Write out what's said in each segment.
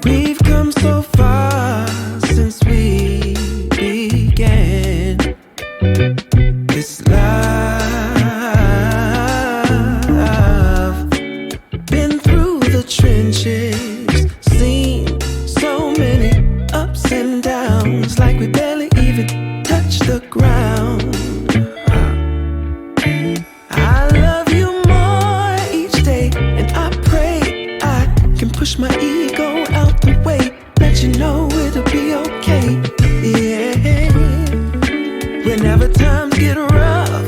We've come so far since we began this love. Been through the trenches, seen so many ups and downs, like we barely even touched the ground. I love you more each day, and I pray I can push my ego out the way, let you know it'll be okay. Yeah. Whenever times get rough,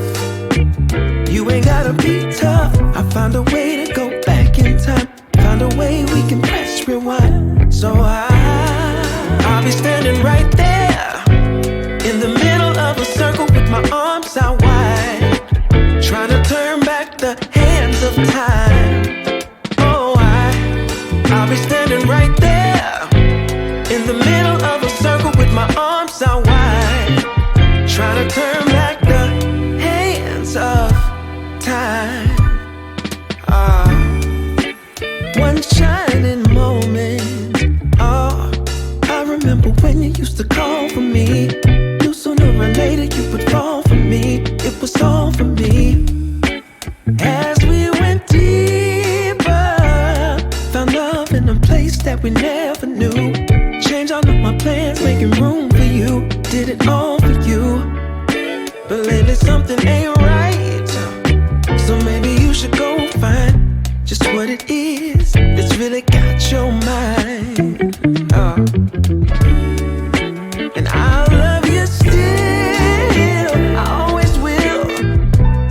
you ain't gotta be tough. I found a way to go back in time, found a way we can press rewind. So I'll be standing right there in the middle of a circle with my arms out wide, trying to turn back the hands of time. Oh, I'll be standing right there in the middle of a circle with my arms out wide, trying to turn back the hands of time. One shining moment. Oh, I remember when you used to call for me. Knew sooner or later you would fall for me. It was all for me. As we went deeper, found love in a place that we never knew. Changed all of my plans, making room for you. Did it all for you. But lately something ain't right, so maybe you should go find just what it is that's really got your mind. And I'll love you still, I always will.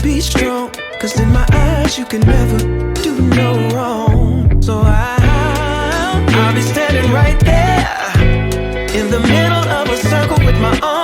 Be strong, cause in my eyes you can never do no wrong. So I'll be standing right there in the middle of a circle with my arms